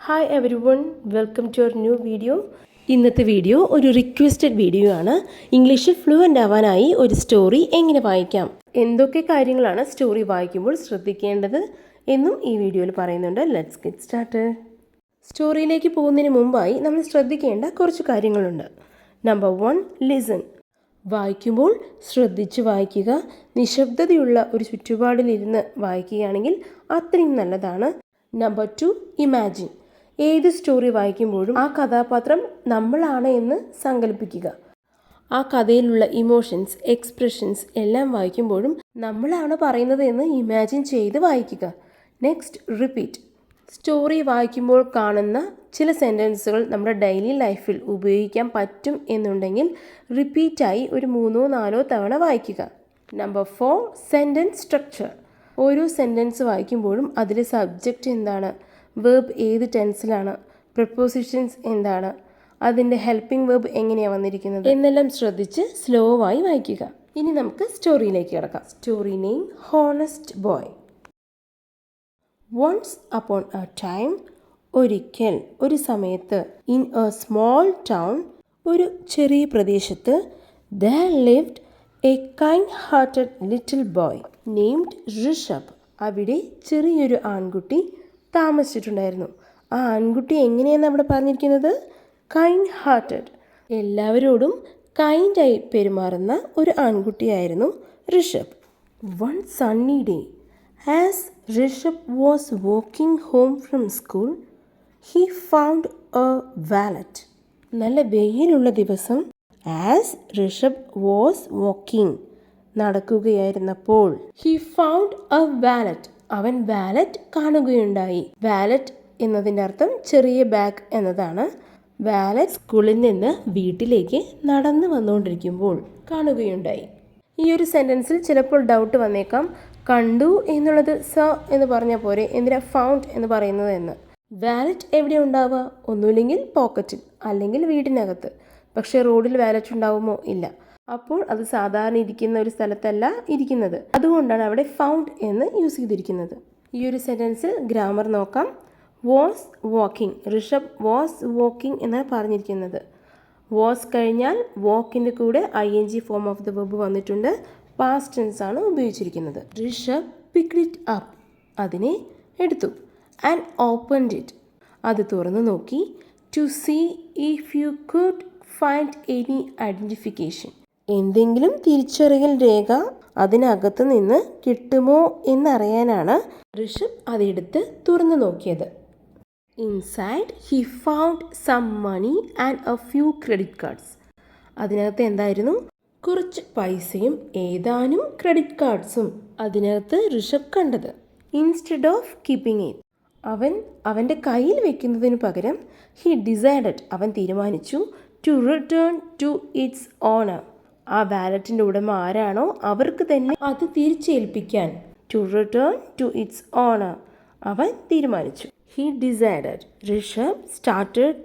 Hi everyone, welcome to our new video. ഇന്നത്തെ video ഒരു requested video ആണ്. ഇംഗ്ലീഷിൽ ഫ്ലുവൻ്റ് ആവാനായി ഒരു സ്റ്റോറി എങ്ങനെ വായിക്കാം, എന്തൊക്കെ കാര്യങ്ങളാണ് സ്റ്റോറി വായിക്കുമ്പോൾ ശ്രദ്ധിക്കേണ്ടത് എന്നും ഈ വീഡിയോയിൽ പറയുന്നുണ്ട്. Let's get started. സ്റ്റോറിയിലേക്ക് പോകുന്നതിന് മുമ്പായി നമ്മൾ ശ്രദ്ധിക്കേണ്ട കുറച്ച് കാര്യങ്ങളുണ്ട്. Number 1, listen. വായിക്കുമ്പോൾ ശ്രദ്ധിച്ച് വായിക്കുക. നിശബ്ദതയുള്ള ഒരു ചുറ്റുപാടിലിരുന്ന് വായിക്കുകയാണെങ്കിൽ അത്രയും നല്ലതാണ്. Number 2, imagine. ഏത് സ്റ്റോറി വായിക്കുമ്പോഴും ആ കഥാപാത്രം നമ്മളാണ് എന്ന് സങ്കല്പിക്കുക. ആ കഥയിലുള്ള ഇമോഷൻസ്, എക്സ്പ്രഷൻസ് എല്ലാം വായിക്കുമ്പോഴും നമ്മളാണ് പറയുന്നത് എന്ന് ഇമാജിൻ ചെയ്ത് വായിക്കുക. Next, repeat. സ്റ്റോറി വായിക്കുമ്പോൾ കാണുന്ന ചില സെൻറ്റൻസുകൾ നമ്മുടെ ഡെയിലി ലൈഫിൽ ഉപയോഗിക്കാൻ പറ്റും എന്നുണ്ടെങ്കിൽ റിപ്പീറ്റായി ഒരു 3-4 തവണ വായിക്കുക. Number 4, sentence structure. ഓരോ സെൻറ്റൻസ് വായിക്കുമ്പോഴും അതിലെ സബ്ജക്റ്റ് എന്താണ്, വേർബ് ഏത് ടെൻസിലാണ്, പ്രപ്പോസിഷൻസ് എന്താണ്, അതിൻ്റെ ഹെൽപ്പിംഗ് വേർബ് എങ്ങനെയാണ് വന്നിരിക്കുന്നത് എന്നെല്ലാം ശ്രദ്ധിച്ച് സ്ലോ ആയി വായിക്കുക. ഇനി നമുക്ക് സ്റ്റോറിയിലേക്ക് കിടക്കാം. Story name honest boy. Once upon a time, ഒരിക്കൽ, ഒരു സമയത്ത്, ഇൻ എ സ്മോൾ ടൗൺ, ഒരു ചെറിയ പ്രദേശത്ത്, there lived a kind-hearted little boy named Rishabh. അവിടെ ചെറിയൊരു ആൺകുട്ടി താമസിച്ചിട്ടുണ്ടായിരുന്നു. ആ ആൺകുട്ടി എങ്ങനെയാണ് അവിടെ പറഞ്ഞിരിക്കുന്നത്? Kind hearted. എല്ലാവരോടും കൈൻഡായി പെരുമാറുന്ന ഒരു ആൺകുട്ടിയായിരുന്നു Rishabh. One sunny day, as Rishabh was walking home from school, he found a wallet. നല്ല വെയിലുള്ള ദിവസം, ആസ് ഋഷഭ് വാസ് വാക്കിംഗ്, നടക്കുകയായിരുന്നപ്പോൾ, ഹി ഫൗണ്ട് എ വാലറ്റ്, അവൻ വാലറ്റ് കാണുകയുണ്ടായി. വാലറ്റ് എന്നതിൻ്റെ അർത്ഥം ചെറിയ ബാഗ് എന്നതാണ്. വാലറ്റ് സ്കൂളിൽ നിന്ന് വീട്ടിലേക്ക് നടന്നു വന്നുകൊണ്ടിരിക്കുമ്പോൾ കാണുകയുണ്ടായി. ഈ ഒരു സെൻറ്റൻസിൽ ചിലപ്പോൾ ഡൗട്ട് വന്നേക്കാം, കണ്ടു എന്നുള്ളത് സ എന്ന് പറഞ്ഞാൽ പോരെ, എന്തിനാ ഫൗണ്ട് എന്ന് പറയുന്നത് എന്ന്. വാലറ്റ് എവിടെ ഉണ്ടാവുക? ഒന്നുമില്ലെങ്കിൽ പോക്കറ്റിൽ, അല്ലെങ്കിൽ വീടിനകത്ത്. പക്ഷേ റോഡിൽ വാലറ്റ് ഉണ്ടാവുമോ? ഇല്ല. അപ്പോൾ അത് സാധാരണ ഇരിക്കുന്ന ഒരു സ്ഥലത്തല്ല ഇരിക്കുന്നത്. അതുകൊണ്ടാണ് അവിടെ ഫൗണ്ട് എന്ന് യൂസ് ചെയ്തിരിക്കുന്നത്. ഈ ഒരു സെൻറ്റൻസിൽ ഗ്രാമർ നോക്കാം. Was walking, Rishabh was walking എന്നാണ് പറഞ്ഞിരിക്കുന്നത്. വാസ് കഴിഞ്ഞാൽ വാക്കിൻ്റെ കൂടെ ING form of the verb വന്നിട്ടുണ്ട്. പാസ്റ്റ് ടെൻസ് ആണ് ഉപയോഗിച്ചിരിക്കുന്നത്. ഋഷഭ് പിക്ഡ് ഇറ്റ് അപ്പ്, അതിനെ എടുത്തു. ആൻഡ് ഓപ്പൺഡ് ഇറ്റ്, അത് തുറന്നു നോക്കി. To see if you could find any identification, എന്തെങ്കിലും തിരിച്ചറിയൽ രേഖ അതിനകത്ത് നിന്ന് കിട്ടുമോ എന്നറിയാനാണ് ഋഷഭ് അതെടുത്ത് തുറന്നു നോക്കിയത്. Inside he found some money and a few credit cards. അതിനകത്ത് എന്തായിരുന്നു? കുറച്ച് പൈസയും ഏതാനും ക്രെഡിറ്റ് കാർഡ്സും അതിനകത്ത് ഋഷഭ് കണ്ടത്. ഇൻസ്റ്റെഡ് ഓഫ് കീപ്പിംഗ് ഇറ്റ്, അവൻ്റെ കയ്യിൽ വെക്കുന്നതിന് പകരം, ഹി ഡിസൈഡഡ്, അവൻ തീരുമാനിച്ചു, to return to its owner, ആ വാലറ്റിൻ്റെ ഉടമ ആരാണോ അവർക്ക് തന്നെ അത് തിരിച്ചേൽപ്പിക്കാൻ. To return to its owner, അവൻ തീരുമാനിച്ചു. He decided. Rishabh started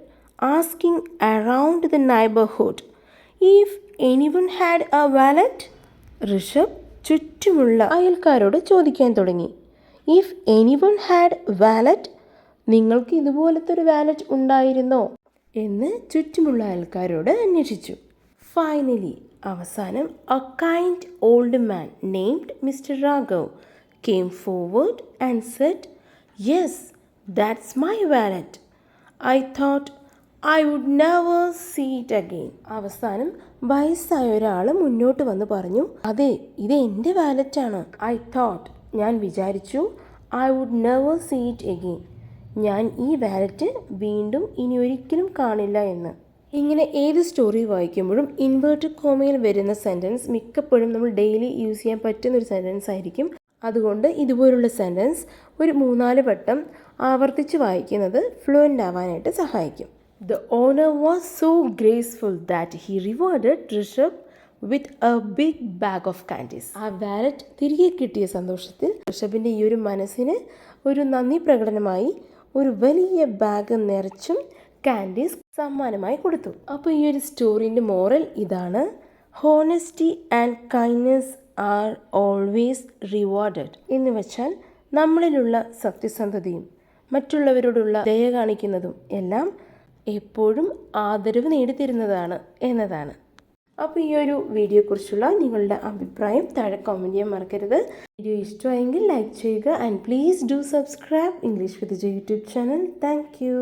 asking around the neighbourhood if anyone had a wallet. Rishabh ചുറ്റുമുള്ള അയൽക്കാരോട് ചോദിക്കാൻ തുടങ്ങി. ഇഫ് എനിവൺ ഹാഡ് വാലറ്റ്, നിങ്ങൾക്ക് ഇതുപോലത്തെ ഒരു വാലറ്റ് ഉണ്ടായിരുന്നോ എന്ന് ചുറ്റുമുള്ള അയൽക്കാരോട് അന്വേഷിച്ചു. ഫൈനലി, അവസാനം, a kind old man named mister Raghav came forward and said, yes, that's my wallet. I thought I would never see it again. അവസാനം വയസ്സായ ഒരാൾ മുന്നോട്ട് വന്ന് പറഞ്ഞു, അതെ, ഇത് എൻ്റെ വാലറ്റാണ്. ഐ തോട്ട്, ഞാൻ വിചാരിച്ചു, I would never see it again, ഞാൻ ഈ വാലറ്റ് വീണ്ടും ഇനി ഒരിക്കലും കാണില്ല എന്ന്. ഇങ്ങനെ ഏത് സ്റ്റോറി വായിക്കുമ്പോഴും ഇൻവേർട്ടഡ് കോമയിൽ വരുന്ന സെൻറ്റൻസ് മിക്കപ്പോഴും നമ്മൾ ഡെയിലി യൂസ് ചെയ്യാൻ പറ്റുന്ന ഒരു സെൻറ്റൻസ് ആയിരിക്കും. അതുകൊണ്ട് ഇതുപോലുള്ള സെൻറ്റൻസ് ഒരു 3-4 വട്ടം ആവർത്തിച്ച് വായിക്കുന്നത് ഫ്ലുവൻ്റ് ആവാനായിട്ട് സഹായിക്കും. The owner was so graceful that he rewarded Rishabh with a big bag of candies. ആ വാലറ്റ് തിരികെ കിട്ടിയ സന്തോഷത്തിൽ ഋഷഭിൻ്റെ ഈ ഒരു മനസ്സിന് ഒരു നന്ദി പ്രകടനമായി ഒരു വലിയ ബാഗ് നിറച്ചും കാൻഡീസ് സമ്മാനമായി കൊടുത്തു. അപ്പോൾ ഈ ഒരു സ്റ്റോറിൻ്റെ മോറൽ ഇതാണ്, honesty and kindness are always rewarded. എന്ന് വെച്ചാൽ നമ്മളിലുള്ള സത്യസന്ധതയും മറ്റുള്ളവരോടുള്ള ദയ കാണിക്കുന്നതും എല്ലാം എപ്പോഴും ആദരവ് നേടിത്തരുന്നതാണ് എന്നതാണ്. അപ്പോൾ ഈ ഒരു വീഡിയോയെക്കുറിച്ചുള്ള നിങ്ങളുടെ അഭിപ്രായം താഴെ കമൻറ്റ് ചെയ്യാൻ മറക്കരുത്. വീഡിയോ ഇഷ്ടമായെങ്കിൽ ലൈക്ക് ചെയ്യുക and please do subscribe English with J YouTube channel. Thank you.